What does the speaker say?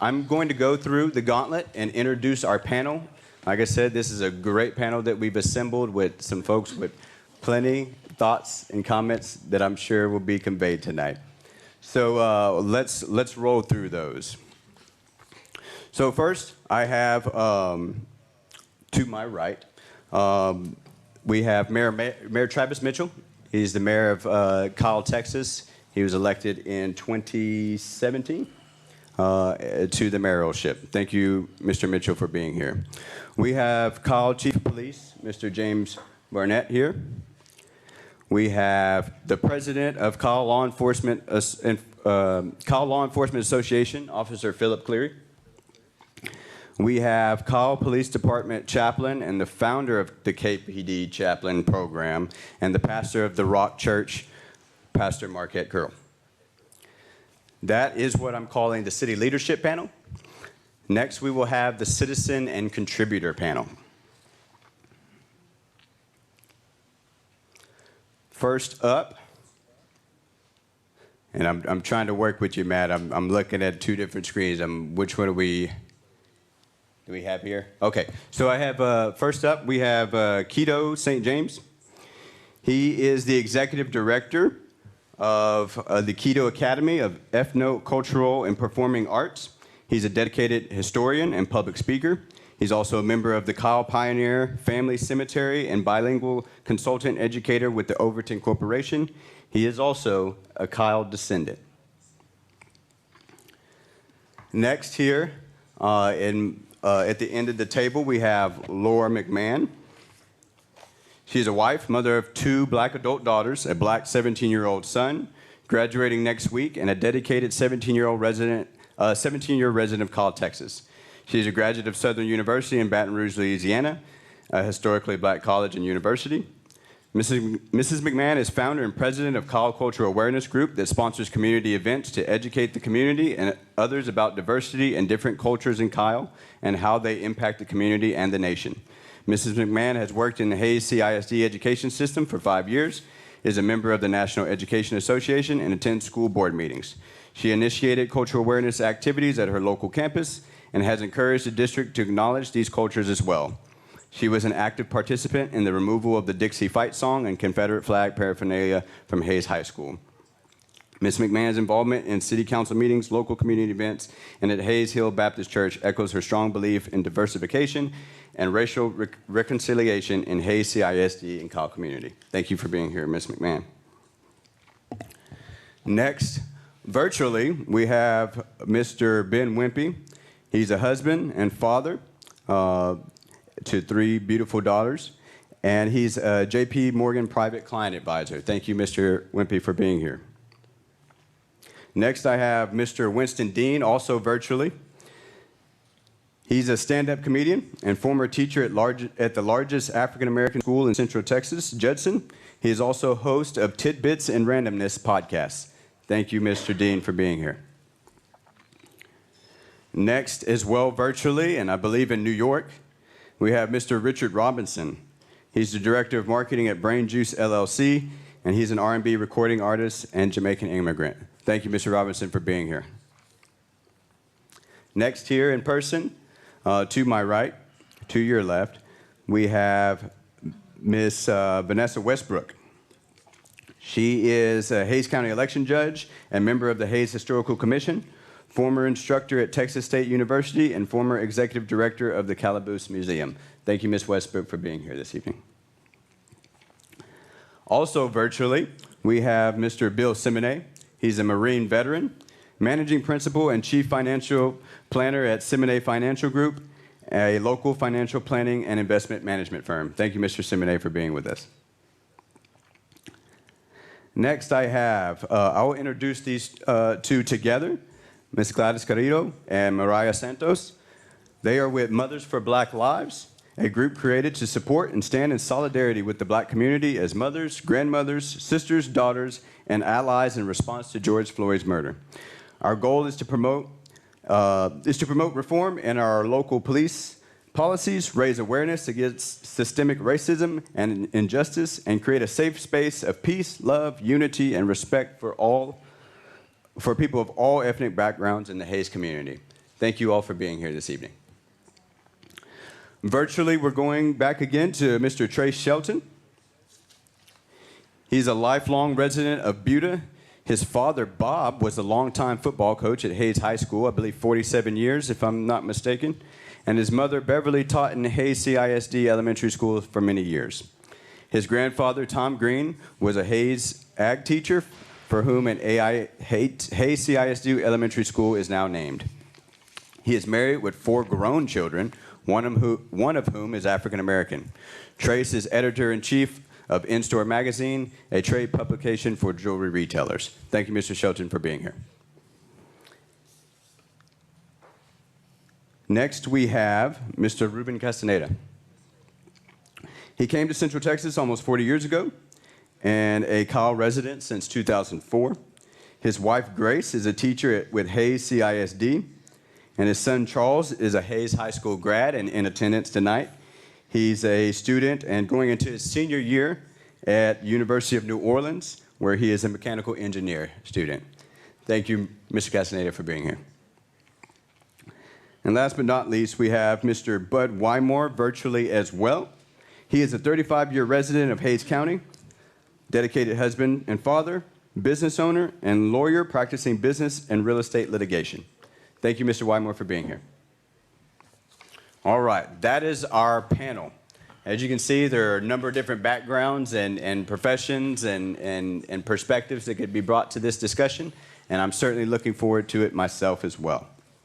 I'm going to go through the gauntlet and introduce our panel. Like I said, this is a great panel that we've assembled with some folks with plenty thoughts and comments that I'm sure will be conveyed tonight. So let's roll through those. So first, I have to my right, we have Mayor Travis Mitchell. He's the mayor of Kyle, Texas. He was elected in 2017 to the mayoralship. Thank you, Mr. Mitchell, for being here. We have Kyle Chief of Police, Mr. James Barnett, here. We have the president of Kyle Law Enforcement Association, Officer Philip Cleary. We have Kyle Police Department chaplain and the founder of the KPD chaplain program and the pastor of the Rock Church, Pastor Marquette Curl. That is what I'm calling the city leadership panel. Next, we will have the citizen and contributor panel. First up, and I'm trying to work with you, Matt. I'm looking at two different screens. Which one do we have here? Okay, so I have, first up, we have Keto St. James. He is the executive director of the Keto Academy of Ethno-Cultural and Performing Arts. He's a dedicated historian and public speaker. He's also a member of the Kyle Pioneer Family Cemetery and bilingual consultant educator with the Overton Corporation. He is also a Kyle descendant. Next here, at the end of the table, we have Laura McMahon. She's a wife, mother of 2 black adult daughters, a black 17-year-old son, graduating next week, and a dedicated 17-year resident of Kyle, Texas. She's a graduate of Southern University in Baton Rouge, Louisiana, a historically black college and university. Mrs. McMahon is founder and president of Kyle Cultural Awareness Group that sponsors community events to educate the community and others about diversity and different cultures in Kyle and how they impact the community and the nation. Mrs. McMahon has worked in the Hayes CISD education system for 5 years, is a member of the National Education Association, and attends school board meetings. She initiated cultural awareness activities at her local campus and has encouraged the district to acknowledge these cultures as well. She was an active participant in the removal of the Dixie Fight Song and Confederate flag paraphernalia from Hayes High School. Ms. McMahon's involvement in city council meetings, local community events, and at Hayes Hill Baptist Church echoes her strong belief in diversification and racial reconciliation in Hayes CISD and Kyle community. Thank you for being here, Ms. McMahon. Next, virtually, we have Mr. Ben Wimpy. He's a husband and father to 3 beautiful daughters, and he's a JP Morgan private client advisor. Thank you, Mr. Wimpy, for being here. Next, I have Mr. Winston Dean, also virtually. He's a stand-up comedian and former teacher at the largest African-American school in Central Texas, Judson. He is also host of Tidbits and Randomness podcasts. Thank you, Mr. Dean, for being here. Next, as well virtually, and I believe in New York, we have Mr. Richard Robinson. He's the director of marketing at Brain Juice LLC, and he's an R&B recording artist and Jamaican immigrant. Thank you, Mr. Robinson, for being here. Next here in person, to my right, to your left, we have Miss Vanessa Westbrook. She is a Hayes County election judge and member of the Hayes Historical Commission, former instructor at Texas State University, and former executive director of the Calaboose Museum. Thank you, Ms. Westbrook, for being here this evening. Also virtually, we have Mr. Bill Simone. He's a Marine veteran, managing principal and chief financial planner at Simone Financial Group, a local financial planning and investment management firm. Thank you, Mr. Simone, for being with us. Next, I will introduce these 2 together, Ms. Claude Escarido and Mariah Santos. They are with Mothers for Black Lives, a group created to support and stand in solidarity with the black community as mothers, grandmothers, sisters, daughters, and allies in response to George Floyd's murder. Our goal is to promote reform in our local police policies, raise awareness against systemic racism and injustice, and create a safe space of peace, love, unity, and respect for people of all ethnic backgrounds in the Hayes community. Thank you all for being here this evening. Virtually, we're going back again to Mr. Trey Shelton. He's a lifelong resident of Buda. His father, Bob, was a longtime football coach at Hayes High School, I believe 47 years, if I'm not mistaken. And his mother, Beverly, taught in Hayes CISD Elementary School for many years. His grandfather, Tom Green, was a Hayes ag teacher for whom an Hayes CISD Elementary School is now named. He is married with 4 grown children, one of whom is African American. Trace is editor-in-chief of In-Store Magazine, a trade publication for jewelry retailers. Thank you, Mr. Shelton, for being here. Next, we have Mr. Ruben Castaneda. He came to Central Texas almost 40 years ago and a Kyle resident since 2004. His wife, Grace, is a teacher with Hayes CISD, and his son, Charles, is a Hayes High School grad and in attendance tonight. He's a student and going into his senior year at University of New Orleans, where he is a mechanical engineer student. Thank you, Mr. Castaneda, for being here. And last but not least, we have Mr. Bud Weimore, virtually as well. He is a 35-year resident of Hayes County, dedicated husband and father, business owner, and lawyer practicing business and real estate litigation. Thank you, Mr. Weimore, for being here. All right, that is our panel. As you can see, there are a number of different backgrounds and professions and perspectives that could be brought to this discussion, and I'm certainly looking forward to it myself as well.